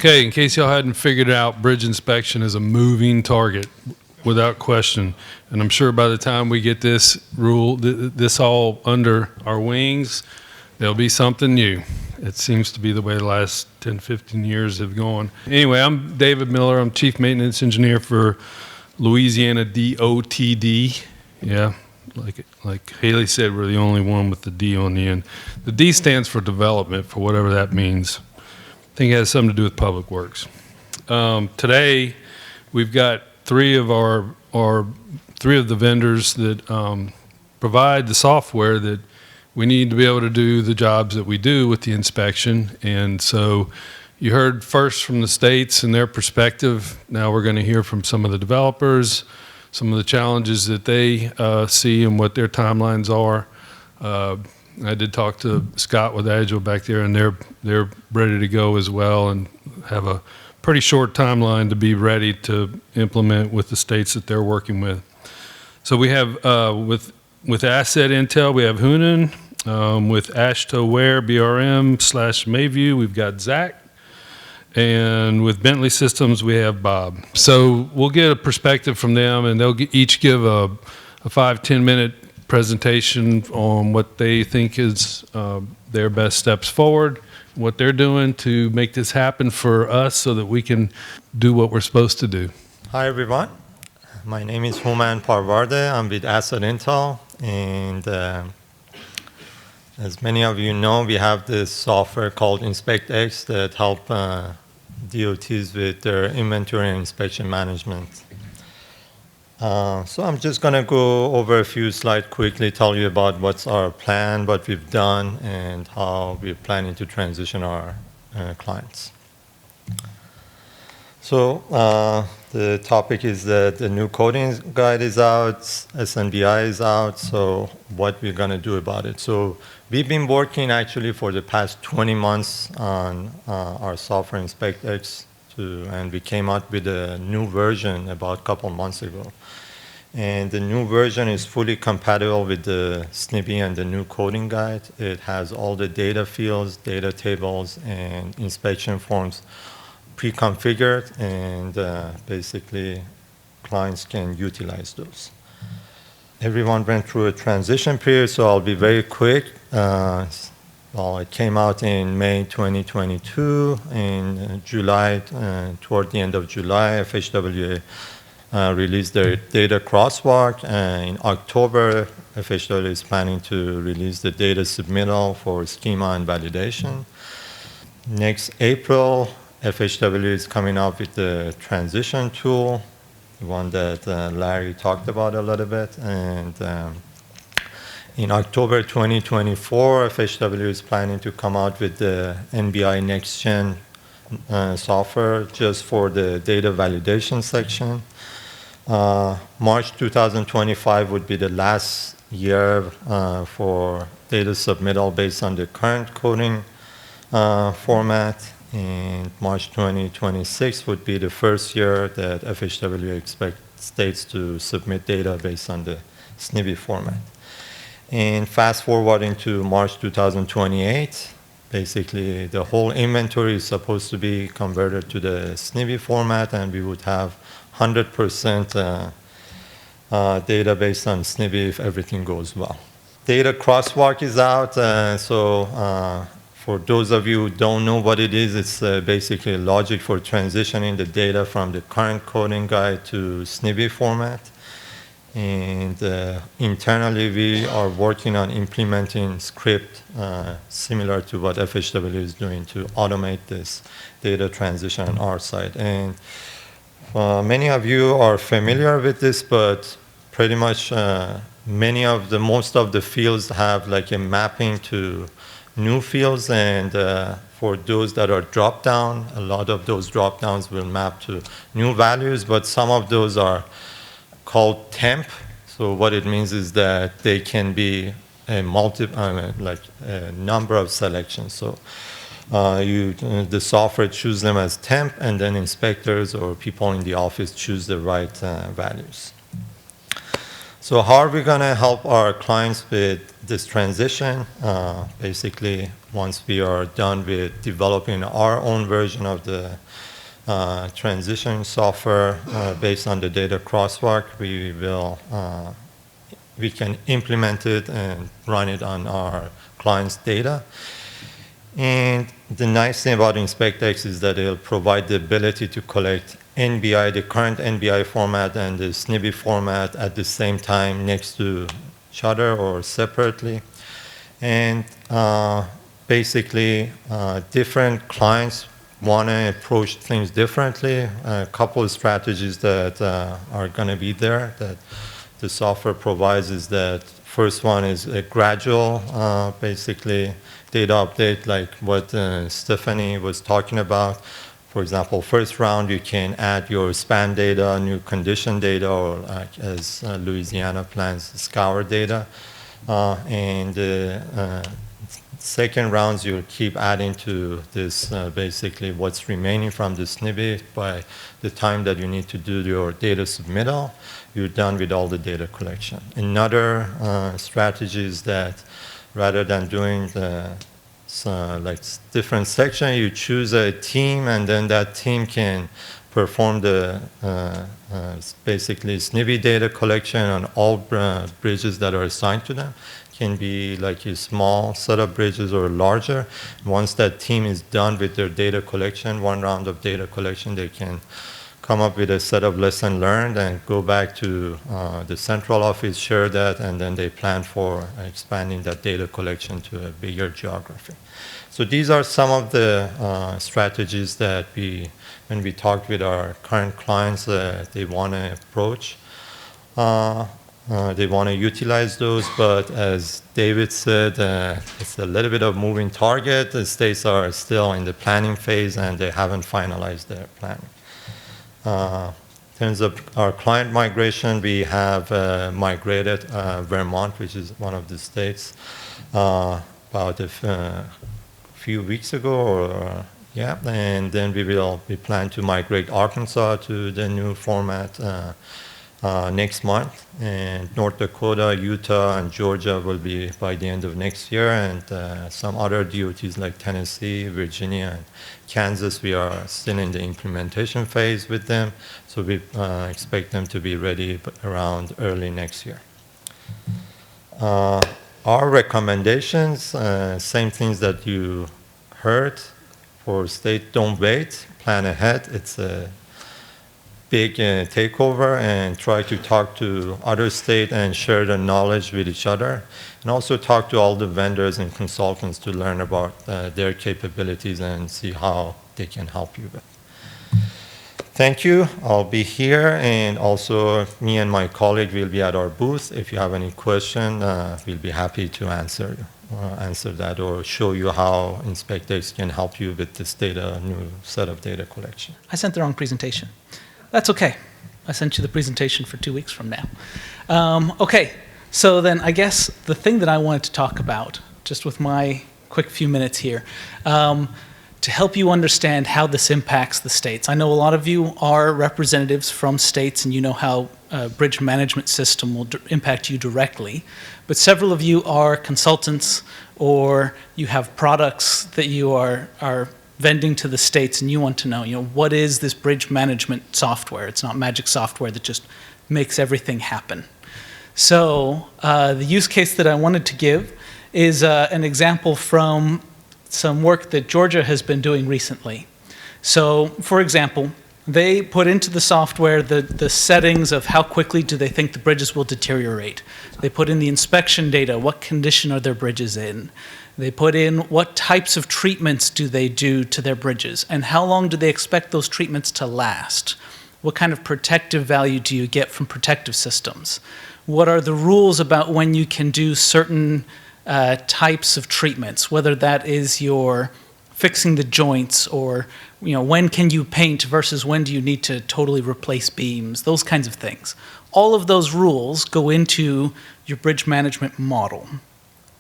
Okay, in case y'all hadn't figured it out, bridge inspection is a moving target, without question. And I'm sure by the time we get this rule, this all under our wings, there'll be something new. It seems to be the way the last 10, 15 years have gone. Anyway, I'm David Miller. I'm Chief Maintenance Engineer for Louisiana DOTD. Yeah, like Haley said, we're the only one with the D on the end. The D stands for development, for whatever that means. I think it has something to do with public works. Today, we've got three of the vendors that provide the software that we need to be able to do the jobs that we do with the inspection. And so you heard first from the states and their perspective. Now we're going to hear from some of the developers, some of the challenges that they see and what their timelines are. I did talk to Scott with Agile back there, and they're ready to go as well and have a pretty short timeline to be ready to implement with the states that they're working with. So we have with Asset Intel, we have Hunan. With Ashto Ware, BRM/Mayview, we've got Zach. And with Bentley Systems, we have Bob. So we'll get a perspective from them, and they'll each give a 5-10 minute presentation on what they think is their best steps forward, what they're doing to make this happen for us so that we can do what we're supposed to do. Hi, everyone. My name is Human Parvarde. I'm with Asset Intel, and as many of you know, we have this software called InspectX that help DOTs with their inventory and inspection management. So I'm just going to go over a few slides quickly, tell you about what's our plan, what we've done, and how we're planning to transition our clients. So the topic is that the new coding guide is out, SNBI is out, so what we're going to do about it. So we've been working actually for the past 20 months on our software InspectX, and we came out with a new version about a couple months ago. And the new version is fully compatible with the SNBI and the new coding guide. It has all the data fields, data tables, and inspection forms pre-configured, and basically clients can utilize those. Everyone went through a transition period, so I'll be very quick. Well, it came out in May 2022. In July, toward the end of July, FHWA released their data crosswalk. In October, FHWA is planning to release the data submittal for schema and validation. Next April, FHWA is coming up with the transition tool, the one that Larry talked about a little bit. And in October 2024, FHWA is planning to come out with the NBI Next Gen software just for the data validation section. March 2025 would be the last year for data submittal based on the current coding format. And March 2026 would be the first year that FHWA expects states to submit data based on the SNBI format. And fast forwarding to March 2028, basically the whole inventory is supposed to be converted to the SNBI format, and we would have 100% data based on SNBI if everything goes well. Data crosswalk is out, for those of you who don't know what it is, it's basically logic for transitioning the data from the current coding guide to SNBI format. And internally, we are working on implementing script similar to what FHWA is doing to automate this data transition on our side. And many of you are familiar with this, but pretty much most of the fields have like a mapping to new fields, and for those that are drop down, a lot of those drop downs will map to new values, but some of those are called temp. So what it means is that they can be a number of selections. So the software chooses them as temp, and then inspectors or people in the office choose the right values. So how are we going to help our clients with this transition? Basically, once we are done with developing our own version of the transition software based on the data crosswalk, we can implement it and run it on our client's data. And the nice thing about InspectX is that it'll provide the ability to collect NBI, the current NBI format and the SNBI format at the same time next to each other or separately. And basically, different clients want to approach things differently. A couple of strategies that are going to be there that the software provides is that first one is a gradual, basically, data update like what Stephanie was talking about. For example, first round, you can add your span data, new condition data, or like as Louisiana plans, scour data. And second rounds, you'll keep adding to this basically what's remaining from the SNBI. By the time that you need to do your data submittal, you're done with all the data collection. Another strategy is that rather than doing like different section, you choose a team, and then that team can perform the basically SNBI data collection on all bridges that are assigned to them. Can be like a small set of bridges or larger. Once that team is done with their data collection, one round of data collection, they can come up with a set of lessons learned and go back to the central office, share that, and then they plan for expanding that data collection to a bigger geography. So these are some of the strategies that when we talked with our current clients, they want to approach. They want to utilize those, but as David said, it's a little bit of moving target. The states are still in the planning phase and they haven't finalized their planning. In terms of our client migration, we have migrated Vermont, which is one of the states, about a few weeks ago, or yeah, and then we plan to migrate Arkansas to the new format next month, and North Dakota, Utah, and Georgia will be by the end of next year, and some other DOTs like Tennessee, Virginia, and Kansas, we are still in the implementation phase with them, so we expect them to be ready around early next year. Our recommendations, same things that you heard for state, don't wait, plan ahead. It's a big takeover, and try to talk to other states and share the knowledge with each other, and also talk to all the vendors and consultants to learn about their capabilities and see how they can help you. Thank you. I'll be here, and also me and my colleague will be at our booth. If you have any question, we'll be happy to answer that or show you how InspectX can help you with this data, new set of data collection. I sent the wrong presentation. That's okay. I sent you the presentation for 2 weeks from now. Okay, so then I guess the thing that I wanted to talk about, just with my quick few minutes here, to help you understand how this impacts the states. I know a lot of you are representatives from states, and you know how bridge management system will impact you directly, but several of you are consultants, or you have products that you are vending to the states, and you want to know, what is this bridge management software? It's not magic software that just makes everything happen. So the use case that I wanted to give is an example from some work that Georgia has been doing recently. So, for example, they put into the software the settings of how quickly do they think the bridges will deteriorate. They put in the inspection data, what condition are their bridges in. They put in what types of treatments do they do to their bridges, and how long do they expect those treatments to last? What kind of protective value do you get from protective systems? What are the rules about when you can do certain types of treatments, whether that is your fixing the joints, or when can you paint versus when do you need to totally replace beams, those kinds of things. All of those rules go into your bridge management model.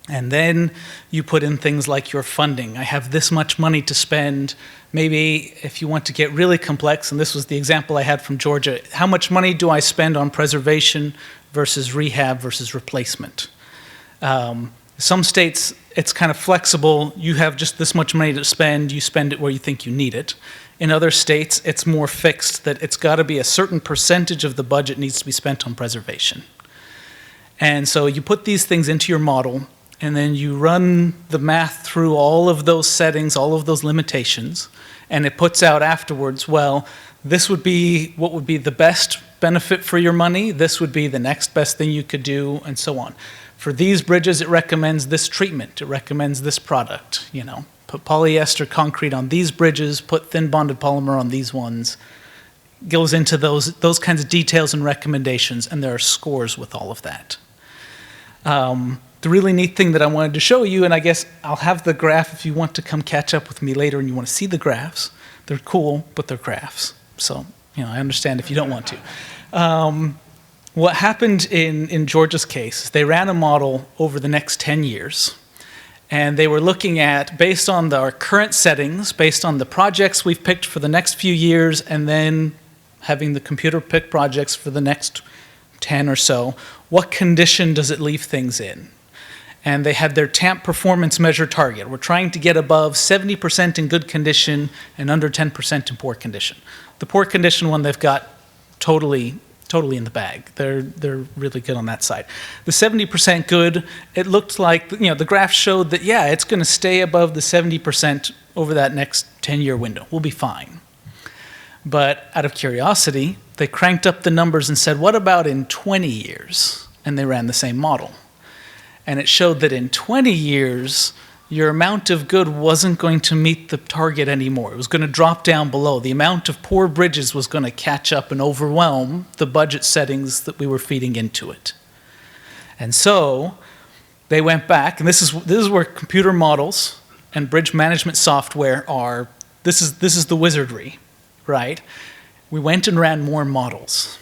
And then you put in things like your funding. I have this much money to spend. Maybe if you want to get really complex, and this was the example I had from Georgia, how much money do I spend on preservation versus rehab versus replacement? Some states, it's kind of flexible. You have just this much money to spend. You spend it where you think you need it. In other states, it's more fixed, that it's got to be a certain percentage of the budget needs to be spent on preservation. And so you put these things into your model, and then you run the math through all of those settings, all of those limitations, and it puts out afterwards, well, this would be what would be the best benefit for your money, this would be the next best thing you could do, and so on. For these bridges, it recommends this treatment, it recommends this product, you know. Put polyester concrete on these bridges, put thin bonded polymer on these ones. Goes into those kinds of details and recommendations, and there are scores with all of that. The really neat thing that I wanted to show you, and I guess I'll have the graph if you want to come catch up with me later and you want to see the graphs. They're cool, but they're graphs. So, you know, I understand if you don't want to. What happened in Georgia's case is they ran a model over the next 10 years. And they were looking at, based on our current settings, based on the projects we've picked for the next few years, and then having the computer pick projects for the next 10 or so, what condition does it leave things in? And they had their TAMP performance measure target. We're trying to get above 70% in good condition and under 10% in poor condition. The poor condition one they've got totally in the bag. They're really good on that side. The 70% good, it looked like, you know, the graph showed that, yeah, it's going to stay above the 70% over that next 10-year window. We'll be fine. But out of curiosity, they cranked up the numbers and said, what about in 20 years? And they ran the same model. And it showed that in 20 years, your amount of good wasn't going to meet the target anymore. It was going to drop down below. The amount of poor bridges was going to catch up and overwhelm the budget settings that we were feeding into it. And so they went back, and this is where computer models and bridge management software are, this is the wizardry, right? We went and ran more models.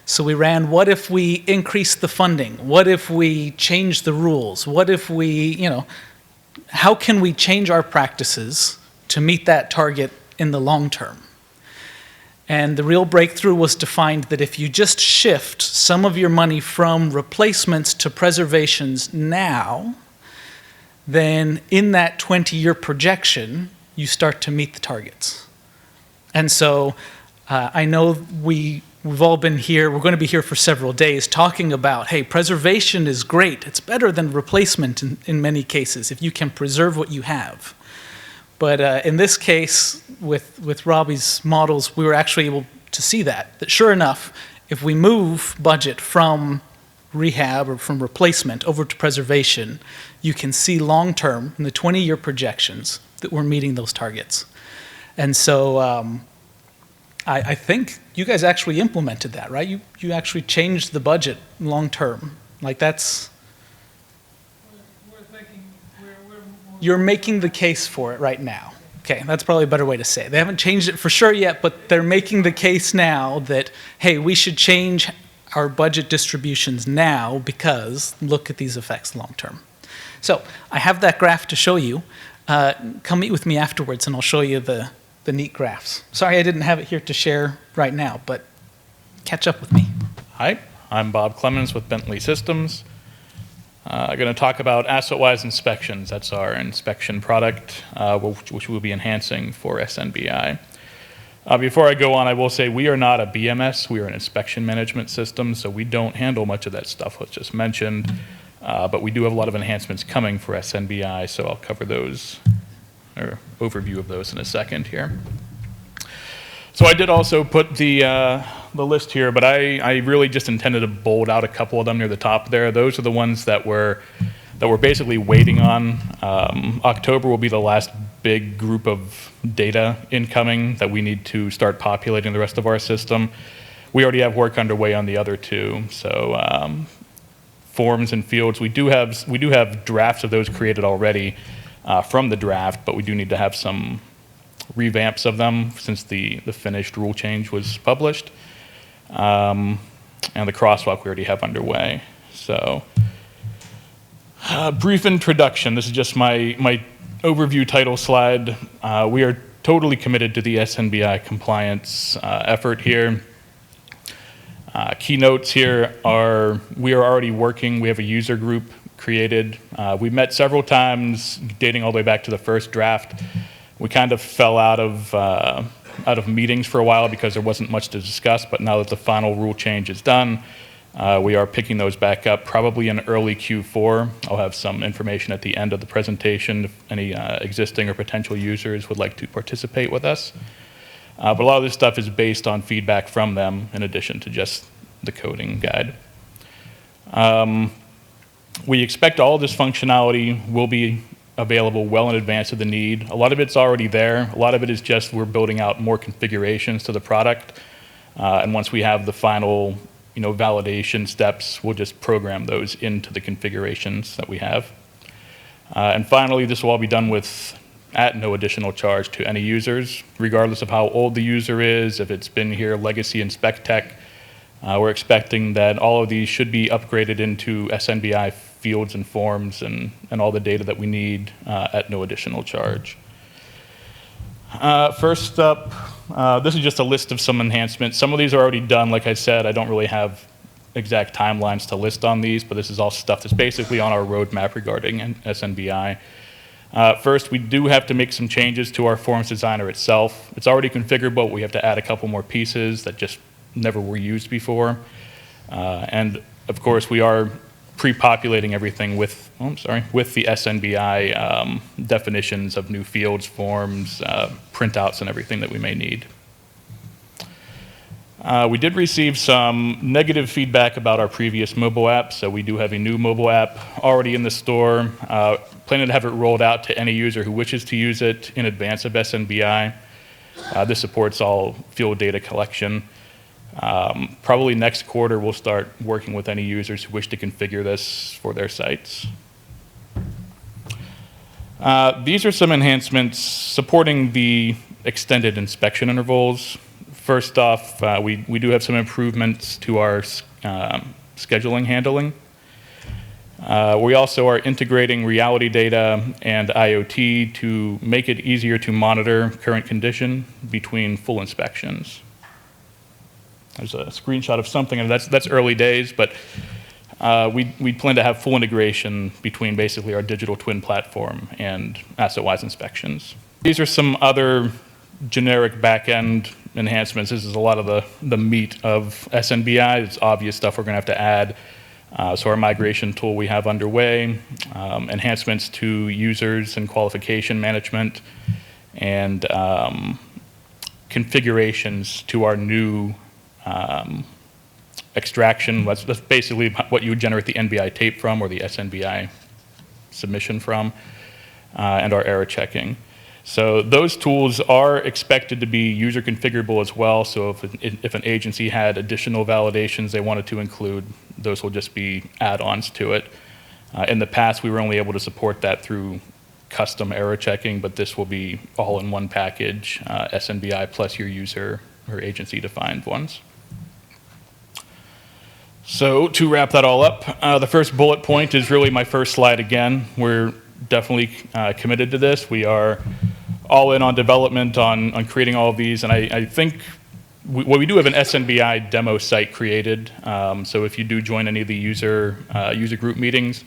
So we ran, what if we increase the funding? What if we change the rules? What if we, you know, how can we change our practices to meet that target in the long term? And the real breakthrough was to find that if you just shift some of your money from replacements to preservations now, then in that 20-year projection, you start to meet the targets. And so I know we've all been here, we're going to be here for several days talking about, hey, preservation is great. It's better than replacement in many cases if you can preserve what you have. But in this case, with Robbie's models, we were actually able to see that sure enough, if we move budget from rehab or from replacement over to preservation, you can see long-term in the 20-year projections that we're meeting those targets. And so I think you guys actually implemented that, right? You actually changed the budget long-term. Like that's... You're making the case for it right now. Okay, that's probably a better way to say it. They haven't changed it for sure yet, but they're making the case now that, hey, we should change our budget distributions now because look at these effects long term. So I have that graph to show you. Come meet with me afterwards and I'll show you the neat graphs. Sorry I didn't have it here to share right now, but catch up with me. Hi, I'm Bob Clemens with Bentley Systems. I'm going to talk about asset-wise inspections. That's our inspection product, which we'll be enhancing for SNBI. Before I go on, I will say we are not a BMS. We are an inspection management system, so we don't handle much of that stuff was just mentioned. But we do have a lot of enhancements coming for SNBI, so I'll cover those, or overview of those in a second here. So I did also put the list here, but I really just intended to bold out a couple of them near the top there. Those are the ones that we're basically waiting on. October will be the last big group of data incoming that we need to start populating the rest of our system. We already have work underway on the other two. So forms and fields, we do have drafts of those created already from the draft, but we do need to have some revamps of them since the finished rule change was published. And the crosswalk we already have underway. So Brief introduction. This is just my overview title slide. We are totally committed to the SNBI compliance effort here. Keynotes here are, we are already working, we have a user group created. We met several times, dating all the way back to the first draft. We kind of fell out of meetings for a while because there wasn't much to discuss, but now that the final rule change is done, we are picking those back up probably in early Q4. I'll have some information at the end of the presentation if any existing or potential users would like to participate with us. But a lot of this stuff is based on feedback from them in addition to just the coding guide. We expect all this functionality will be available well in advance of the need. A lot of it's already there. A lot of it is just we're building out more configurations to the product. And once we have the final validation steps, we'll just program those into the configurations that we have. And finally, this will all be done at no additional charge to any users, regardless of how old the user is, if it's been here legacy and spec tech. We're expecting that all of these should be upgraded into SNBI fields and forms and all the data that we need at no additional charge. First up, this is just a list of some enhancements. Some of these are already done. Like I said, I don't really have exact timelines to list on these, but this is all stuff that's basically on our roadmap regarding SNBI. First, we do have to make some changes to our forms designer itself. It's already configurable, but we have to add a couple more pieces that just never were used before. And of course, we are pre-populating everything with the SNBI definitions of new fields, forms, printouts, and everything that we may need. We did receive some negative feedback about our previous mobile app, so we do have a new mobile app already in the store. Planning to have it rolled out to any user who wishes to use it in advance of SNBI. This supports all field data collection. Probably next quarter, we'll start working with any users who wish to configure this for their sites. These are some enhancements supporting the extended inspection intervals. First off, we do have some improvements to our scheduling handling. We also are integrating reality data and IoT to make it easier to monitor current condition between full inspections. There's a screenshot of something, and that's early days, but we plan to have full integration between basically our digital twin platform and asset-wise inspections. These are some other generic back-end enhancements. This is a lot of the meat of SNBI. It's obvious stuff we're going to have to add. So our migration tool we have underway, enhancements to users and qualification management, and configurations to our new extraction. That's basically what you would generate the NBI tape from or the SNBI submission from, and our error checking. So those tools are expected to be user configurable as well. So if an agency had additional validations they wanted to include, those will just be add-ons to it. In the past, we were only able to support that through custom error checking, but this will be all in one package, SNBI plus your user or agency-defined ones. So to wrap that all up, the first bullet point is really my first slide again. We're definitely committed to this. We are all in on development, on creating all of these, and I think we do have an SNBI demo site created. So if you do join any of the user group meetings,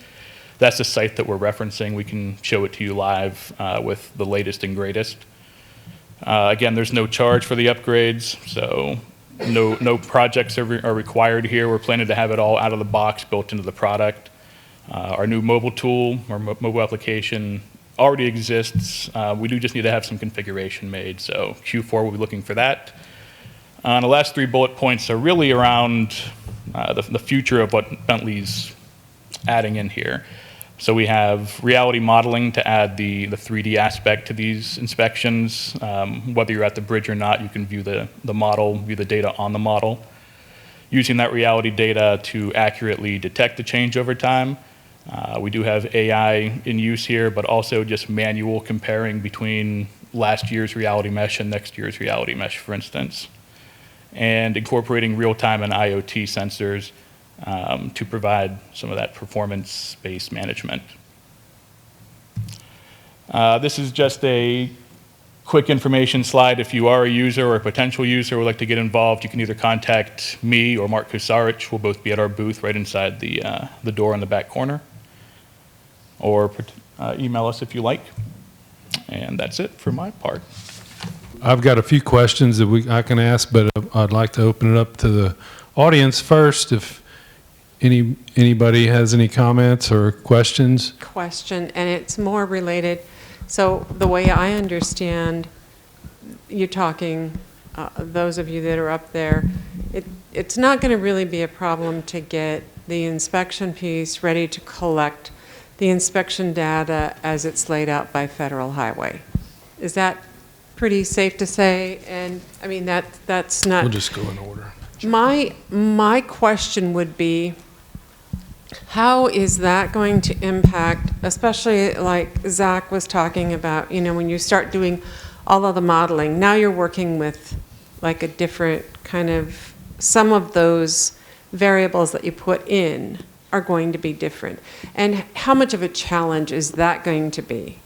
that's the site that we're referencing. We can show it to you live with the latest and greatest. Again, there's no charge for the upgrades, so no projects are required here. We're planning to have it all out of the box built into the product. Our new mobile tool, or mobile application, already exists. We do just need to have some configuration made, so Q4 we'll be looking for that. And the last 3 bullet points are really around the future of what Bentley's adding in here. So we have reality modeling to add the 3D aspect to these inspections. Whether you're at the bridge or not, you can view the model, view the data on the model. Using that reality data to accurately detect the change over time. We do have AI in use here, but also just manual comparing between last year's reality mesh and next year's reality mesh, for instance. And incorporating real-time and IoT sensors to provide some of that performance-based management. This is just a quick information slide. If you are a user or a potential user who would like to get involved, you can either contact me or Mark Kusarich. We'll both be at our booth right inside the door in the back corner. Or email us if you like. And that's it for my part. I've got a few questions that I can ask, but I'd like to open it up to the audience first. If anybody has any comments or questions. Question, and it's more related. So the way I understand you talking, those of you that are up there, it's not going to really be a problem to get the inspection piece ready to collect the inspection data as it's laid out by Federal Highway. Is that pretty safe to say? And I mean, that's not... We'll just go in order. My question would be, how is that going to impact, especially like Zach was talking about, you know, when you start doing all of the modeling, now you're working with like a different kind of, some of those variables that you put in are going to be different. And how much of a challenge is that going to be?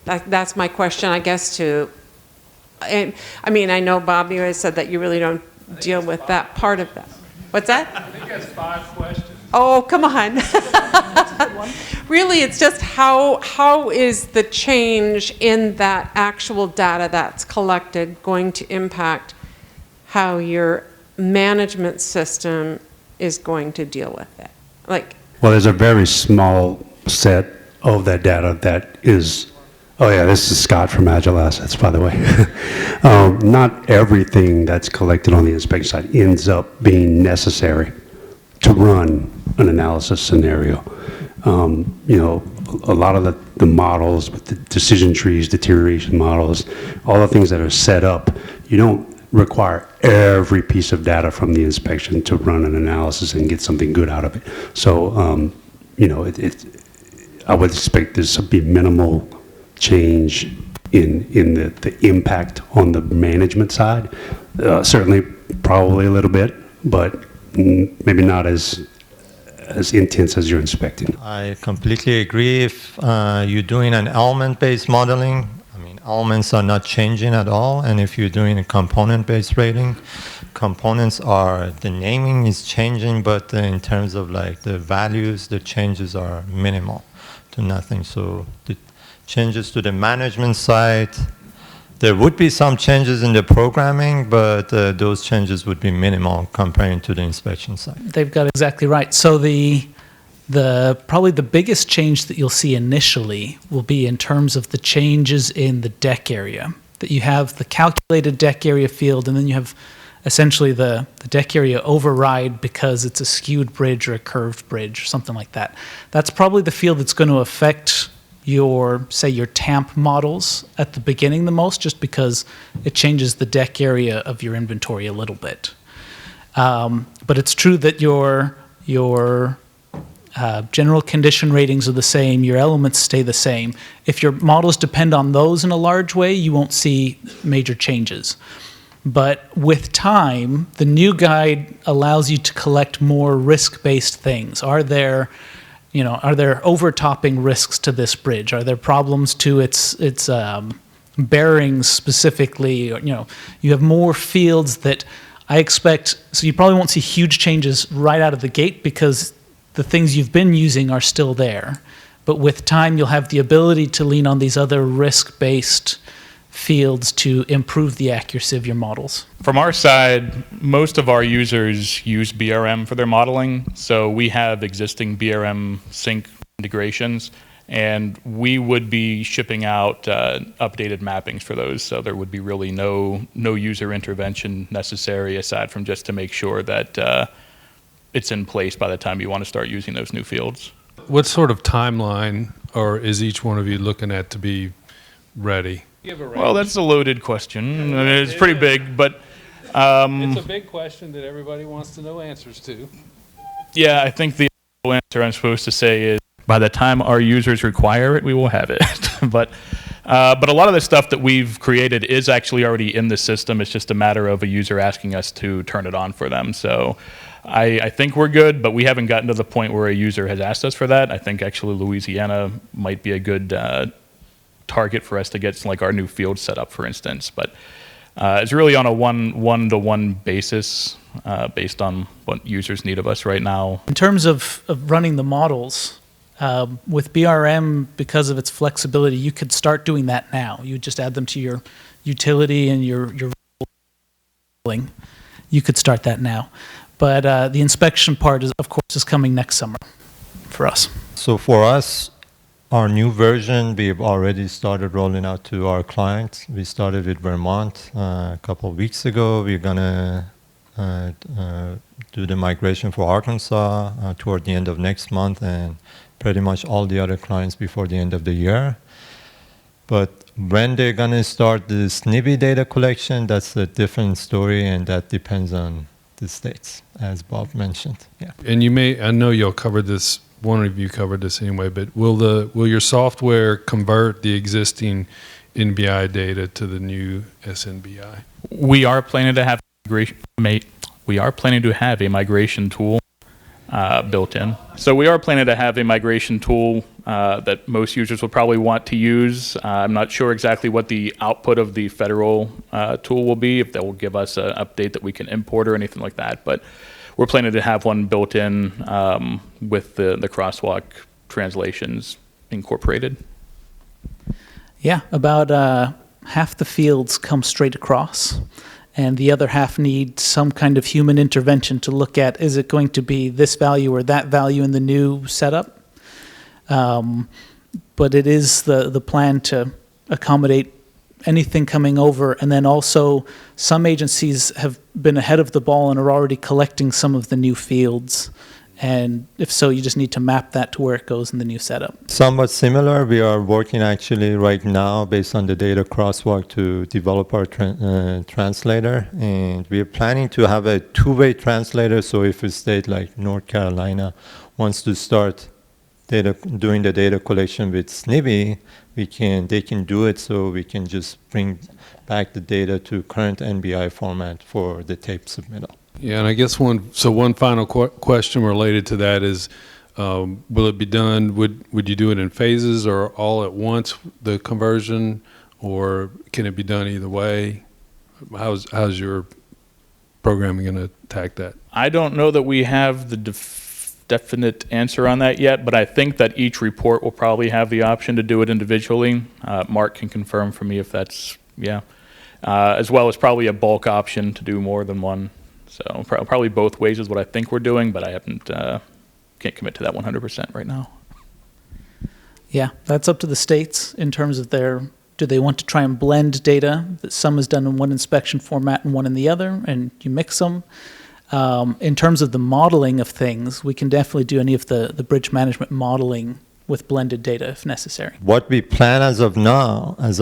That's my question, I guess, and I mean, I know, Bob, you said that you really don't deal with that part of that. What's that? I think that's 5 questions. Oh, come on. Really, it's just how is the change in that actual data that's collected going to impact how your management system is going to deal with it? Like, well, there's a very small set of that data that is, oh yeah, this is Scott from Agile Assets, by the way. Not everything that's collected on the inspection side ends up being necessary to run an analysis scenario. You know, a lot of the models with the decision trees, deterioration models, all the things that are set up, you don't require every piece of data from the inspection to run an analysis and get something good out of it. So, you know, I would expect this to be minimal change in the impact on the management side. Certainly, probably a little bit, but maybe not as intense as you're inspecting. I completely agree. If you're doing an element-based modeling, I mean, elements are not changing at all. And if you're doing a component-based rating, components are, the naming is changing, but in terms of like the values, the changes are minimal to nothing. So the changes to the management side, there would be some changes in the programming, but those changes would be minimal comparing to the inspection side. They've got it exactly right. So probably the biggest change that you'll see initially will be in terms of the changes in the deck area. That you have the calculated deck area field, and then you have essentially the deck area override because it's a skewed bridge or a curved bridge or something like that. That's probably the field that's going to affect your TAMP models at the beginning the most, just because it changes the deck area of your inventory a little bit. But it's true that your general condition ratings are the same, your elements stay the same. If your models depend on those in a large way, you won't see major changes. But with time, the new guide allows you to collect more risk-based things. Are there overtopping risks to this bridge? Are there problems to its bearings specifically? You have more fields that I expect, so you probably won't see huge changes right out of the gate because the things you've been using are still there. But with time, you'll have the ability to lean on these other risk-based fields to improve the accuracy of your models. From our side, most of our users use BRM for their modeling, so we have existing BRM sync integrations, and we would be shipping out updated mappings for those, so there would be really no user intervention necessary aside from just to make sure that it's in place by the time you want to start using those new fields. What sort of timeline or is each one of you looking at to be ready? Well, that's a loaded question. I mean, it's pretty big, but It's a big question that everybody wants to know answers to. yeah, I think the answer I'm supposed to say is by the time our users require it, we will have it. But But a lot of the stuff that we've created is actually already in the system. It's just a matter of a user asking us to turn it on for them. So I think we're good, but we haven't gotten to the point where a user has asked us for that. I think actually Louisiana might be a good target for us to get like our new field set up, for instance. But it's really on a one-to-one basis based on what users need of us right now. In terms of running the models, with BRM, because of its flexibility, you could start doing that now. You would just add them to your utility and your you could start that now. But the inspection part, is, of course, is coming next summer for us. So for us, our new version, we've already started rolling out to our clients. We started with Vermont a couple of weeks ago. We're going to do the migration for Arkansas toward the end of next month, and pretty much all the other clients before the end of the year. But when they're going to start the SNBI data collection, that's a different story, and that depends on the states, as Bob mentioned. Yeah. And you may, I know you'll cover this, one of you covered this anyway, but will your software convert the existing NBI data to the new SNBI? We are planning to have a migration tool built in. So we are planning to have a migration tool that most users will probably want to use. I'm not sure exactly what the output of the federal tool will be, if that will give us an update that we can import or anything like that. But we're planning to have one built in with the crosswalk translations incorporated. Yeah, about half the fields come straight across, and the other half need some kind of human intervention to look at, is it going to be this value or that value in the new setup? But it is the plan to accommodate anything coming over, and then also some agencies have been ahead of the ball and are already collecting some of the new fields. And if so, you just need to map that to where it goes in the new setup. Somewhat similar. We are working actually right now based on the data crosswalk to develop our translator. And we are planning to have a two-way translator. So if a state like North Carolina wants to start doing the data collection with SNBI, they can do it, so we can just bring back the data to current NBI format for the tape submittal. Yeah, and I guess one final question related to that is, will it be done, would you do it in phases or all at once, the conversion, or can it be done either way? How's your programming going to attack that? I don't know that we have the definite answer on that yet, but I think that each report will probably have the option to do it individually. Mark can confirm for me if that's, as well as probably a bulk option to do more than one. So probably both ways is what I think we're doing, but I can't commit to that 100% right now. Yeah, that's up to the states in terms of do they want to try and blend data, that some is done in one inspection format and one in the other, and you mix them. In terms of the modeling of things, we can definitely do any of the bridge management modeling with blended data if necessary. What we plan as of now is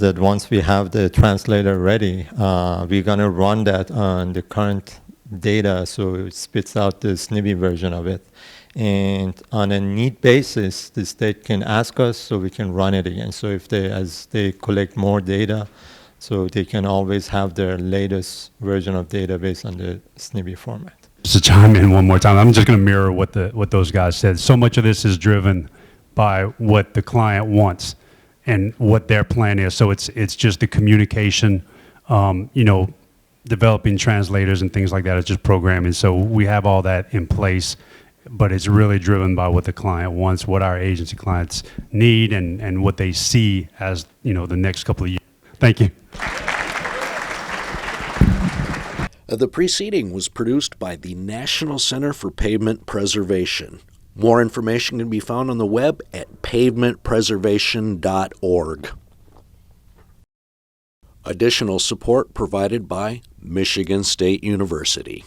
that once we have the translator ready, we're going to run that on the current data, so it spits out the SNBI version of it. And on a need basis, the state can ask us so we can run it again. So as they collect more data, so they can always have their latest version of data based on the SNBI format. Just to chime in one more time, I'm just going to mirror what those guys said. So much of this is driven by what the client wants and what their plan is. So it's just the communication, developing translators and things like that. It's just programming. So we have all that in place, but it's really driven by what the client wants, what our agency clients need, and what they see as the next couple of years. Thank you. The preceding was produced by the National Center for Pavement Preservation. More information can be found on the web at pavementpreservation.org. Additional support provided by Michigan State University.